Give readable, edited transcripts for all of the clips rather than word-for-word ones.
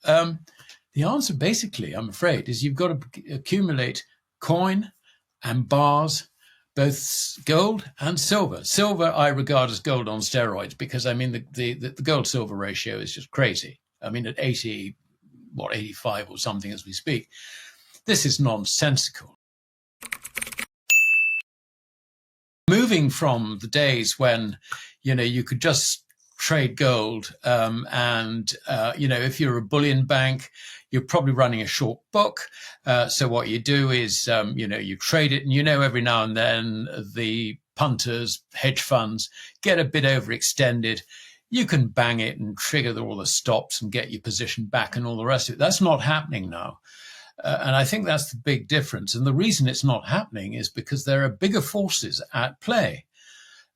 The answer basically, I'm afraid, is you've got to accumulate coin and bars, both gold and silver. Silver I regard as gold on steroids because, I mean, the gold-silver ratio is just crazy. I mean, at 85 or something as we speak, this is nonsensical. Moving from the days when, you could just trade gold and if you're a bullion bank, you're probably running a short book. So what you do is, you trade it and every now and then the punters, hedge funds get a bit overextended. You can bang it and trigger all the stops and get your position back and all the rest of it. That's not happening now. And I think that's the big difference. And the reason it's not happening is because there are bigger forces at play.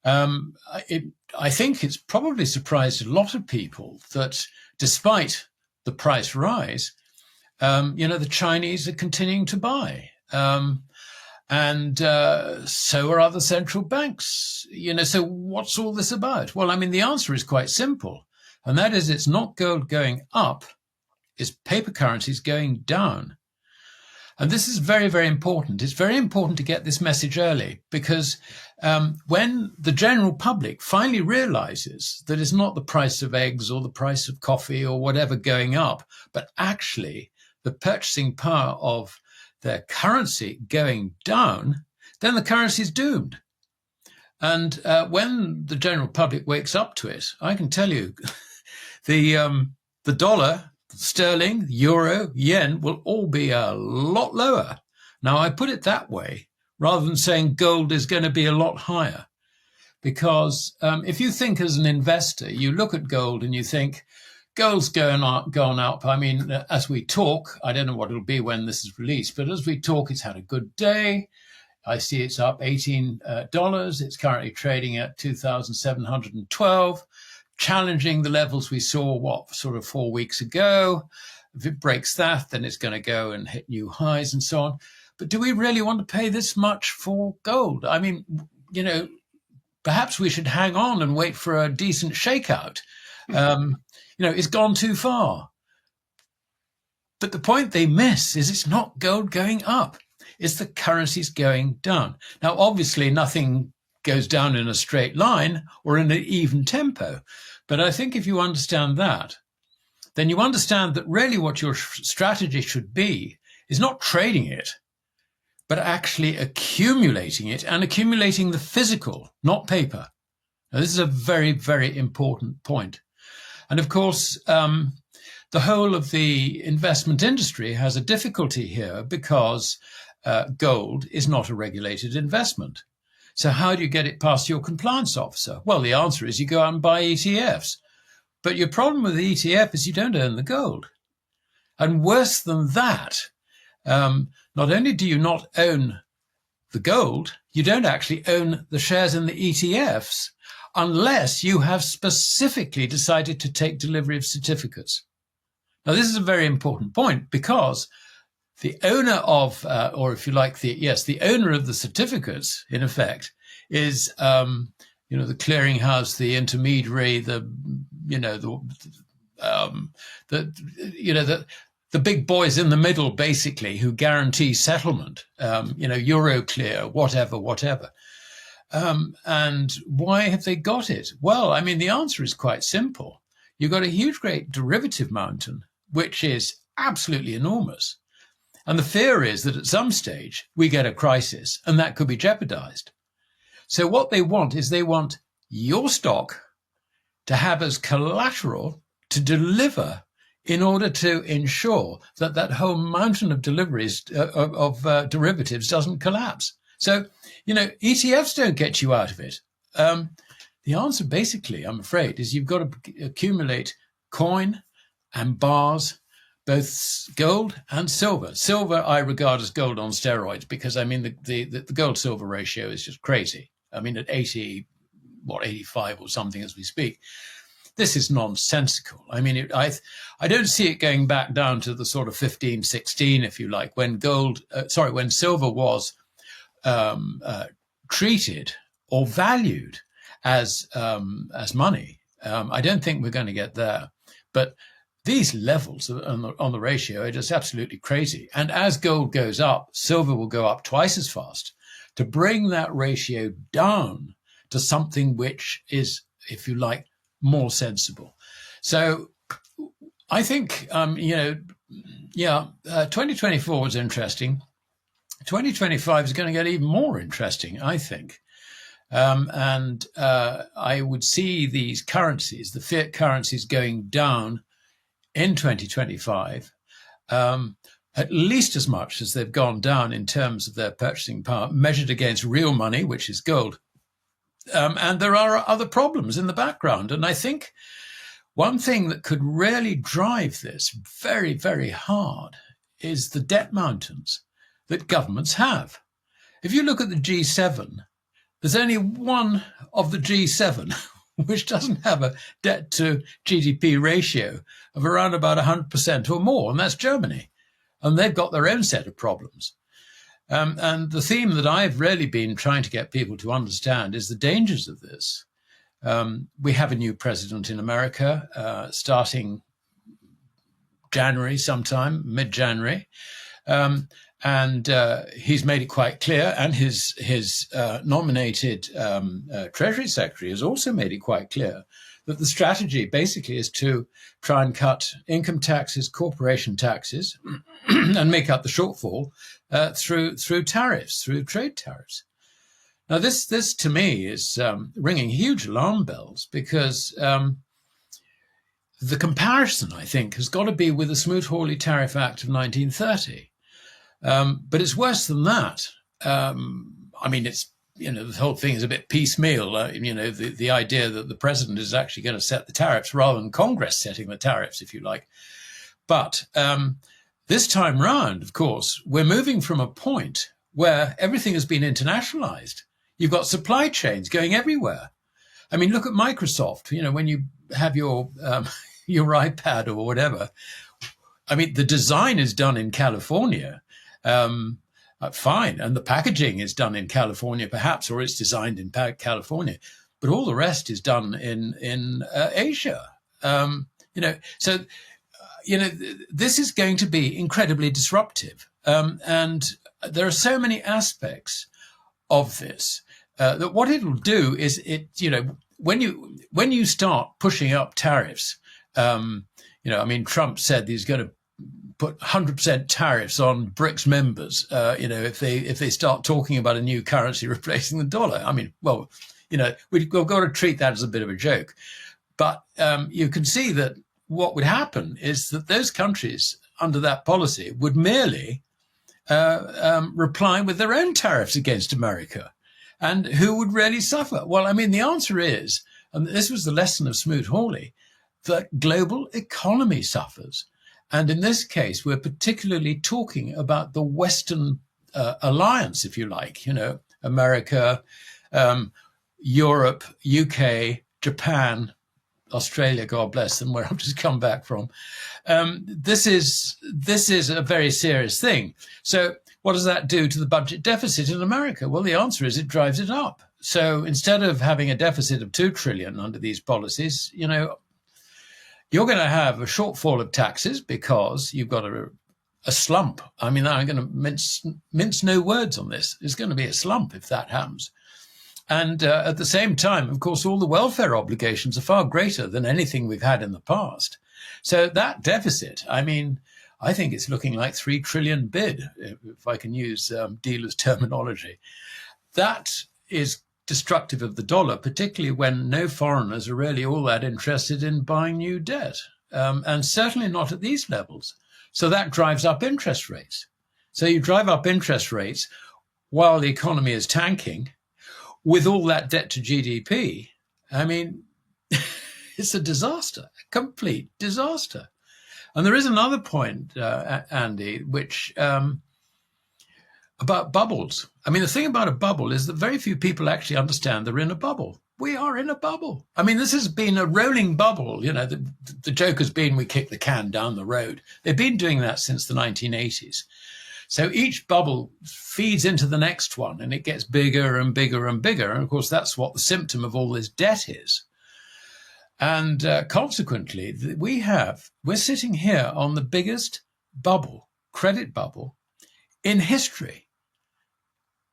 I think it's probably surprised a lot of people that despite the price rise, the Chinese are continuing to buy. And so are other central banks. So what's all this about? Well, I mean, the answer is quite simple. And that is it's not gold going up, it's paper currencies going down. And this is very, very important. It's very important to get this message early because when the general public finally realizes that it's not the price of eggs or the price of coffee or whatever going up, but actually the purchasing power of their currency going down, then the currency is doomed. And when the general public wakes up to it, I can tell you the dollar, sterling, euro, yen will all be a lot lower. Now, I put it that way rather than saying gold is going to be a lot higher. Because if you think as an investor, you look at gold and you think gold's gone up. I mean, as we talk, I don't know what it'll be when this is released, but as we talk, it's had a good day. I see it's up $18. It's currently trading at 2,712. Challenging the levels we saw, sort of 4 weeks ago. If it breaks that, then it's going to go and hit new highs and so on. But do we really want to pay this much for gold? I mean, perhaps we should hang on and wait for a decent shakeout. It's gone too far. But the point they miss is it's not gold going up. It's the currencies going down. Now, obviously, nothing goes down in a straight line or in an even tempo. But I think if you understand that, then you understand that really what your strategy should be is not trading it, but actually accumulating it and accumulating the physical, not paper. Now, this is a very, very important point. And of course, the whole of the investment industry has a difficulty here because gold is not a regulated investment. So how do you get it past your compliance officer? Well, the answer is you go out and buy ETFs. But your problem with the ETF is you don't own the gold. And worse than that, not only do you not own the gold, you don't actually own the shares in the ETFs unless you have specifically decided to take delivery of certificates. Now, this is a very important point because the owner of, or if you like, the owner of the certificates, in effect, is, the clearinghouse, the intermediary, the big boys in the middle, basically, who guarantee settlement, Euroclear, whatever. And why have they got it? Well, I mean, the answer is quite simple. You've got a huge, great derivative mountain, which is absolutely enormous. And the fear is that at some stage we get a crisis and that could be jeopardized. So what they want is they want your stock to have as collateral to deliver in order to ensure that that whole mountain of deliveries of derivatives doesn't collapse. So, ETFs don't get you out of it. The answer basically, I'm afraid, is you've got to accumulate coin and bars, both gold and silver. Silver I regard as gold on steroids because, I mean, the gold-silver ratio is just crazy. I mean, at 85 or something as we speak, this is nonsensical. I mean, I don't see it going back down to the sort of 15, 16, if you like, when when silver was treated or valued as money. I don't think we're going to get there. But these levels on the ratio are just absolutely crazy. And as gold goes up, silver will go up twice as fast to bring that ratio down to something which is, if you like, more sensible. So I think, 2024 was interesting. 2025 is going to get even more interesting, I think. I would see these currencies, the fiat currencies, going down in 2025, at least as much as they've gone down in terms of their purchasing power, measured against real money, which is gold. And there are other problems in the background. And I think one thing that could really drive this very, very hard is the debt mountains that governments have. If you look at the G7, there's only one of the G7 which doesn't have a debt to GDP ratio of around about 100% or more, and that's Germany. And they've got their own set of problems. And the theme that I've really been trying to get people to understand is the dangers of this. We have a new president in America starting January sometime, mid-January. And he's made it quite clear, and his nominated Treasury Secretary has also made it quite clear that the strategy basically is to try and cut income taxes, corporation taxes, and make up the shortfall through tariffs, through trade tariffs. Now, this to me is ringing huge alarm bells, because the comparison, I think, has got to be with the Smoot-Hawley Tariff Act of 1930. But it's worse than that. It's, the whole thing is a bit piecemeal. The idea that the president is actually going to set the tariffs rather than Congress setting the tariffs, if you like. But this time round, of course, we're moving from a point where everything has been internationalized. You've got supply chains going everywhere. I mean, look at Microsoft. When you have your iPad or whatever, I mean, the design is done in California. Fine. And the packaging is done in California, perhaps, or it's designed in California, but all the rest is done in Asia. This is going to be incredibly disruptive. And there are so many aspects of this that what it'll do is when you start pushing up tariffs, Trump said he's going to put 100% tariffs on BRICS members, if they start talking about a new currency replacing the dollar. We've got to treat that as a bit of a joke. But you can see that what would happen is that those countries under that policy would merely reply with their own tariffs against America. And who would really suffer? Well, the answer is, and this was the lesson of Smoot-Hawley, that global economy suffers. And in this case, we're particularly talking about the Western alliance, if you like, America, Europe, UK, Japan, Australia, God bless them, where I've just come back from. This is a very serious thing. So what does that do to the budget deficit in America? Well, the answer is it drives it up. So instead of having a deficit of 2 trillion under these policies, you're going to have a shortfall of taxes because you've got a slump. I'm going to mince no words on this. It's going to be a slump if that happens. And at the same time, of course, all the welfare obligations are far greater than anything we've had in the past. So that deficit, I think it's looking like 3 trillion bid, if I can use dealers' terminology. That is destructive of the dollar, particularly when no foreigners are really all that interested in buying new debt, and certainly not at these levels. So that drives up interest rates. So you drive up interest rates while the economy is tanking with all that debt to GDP. It's a disaster, a complete disaster. And there is another point, Andy, which about bubbles. The thing about a bubble is that very few people actually understand they're in a bubble. We are in a bubble. This has been a rolling bubble. The joke has been we kick the can down the road. They've been doing that since the 1980s. So each bubble feeds into the next one and it gets bigger and bigger and bigger. And of course, that's what the symptom of all this debt is. And consequently, we're sitting here on the biggest bubble, credit bubble, in history.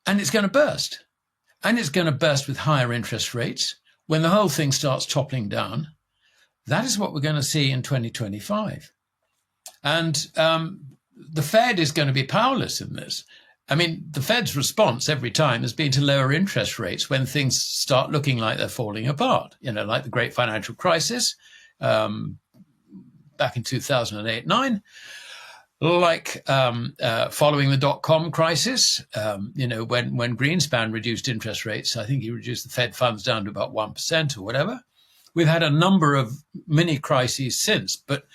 And it's going to burst. And it's going to burst with higher interest rates when the whole thing starts toppling down. That is what we're going to see in 2025. And the Fed is going to be powerless in this. I mean, the Fed's response every time has been to lower interest rates when things start looking like they're falling apart, like the great financial crisis back in 2008-9, like following the dot-com crisis, when Greenspan reduced interest rates. I think he reduced the Fed funds down to about 1% or whatever. We've had a number of mini crises since, but,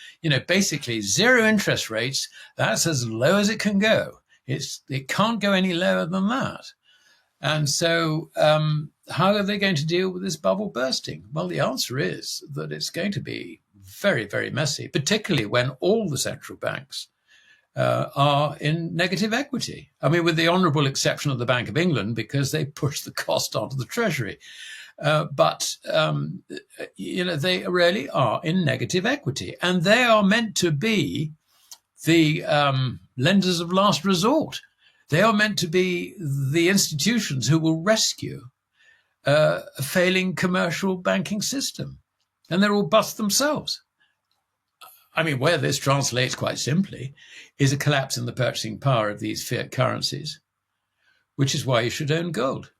basically zero interest rates, that's as low as it can go. It can't go any lower than that. And so how are they going to deal with this bubble bursting? Well, the answer is that it's going to be very, very messy, particularly when all the central banks are in negative equity. I mean, with the honourable exception of the Bank of England, because they push the cost onto the Treasury. But they really are in negative equity, and they are meant to be the lenders of last resort. They are meant to be the institutions who will rescue a failing commercial banking system, and they're all bust themselves. I mean, where this translates quite simply is a collapse in the purchasing power of these fiat currencies, which is why you should own gold.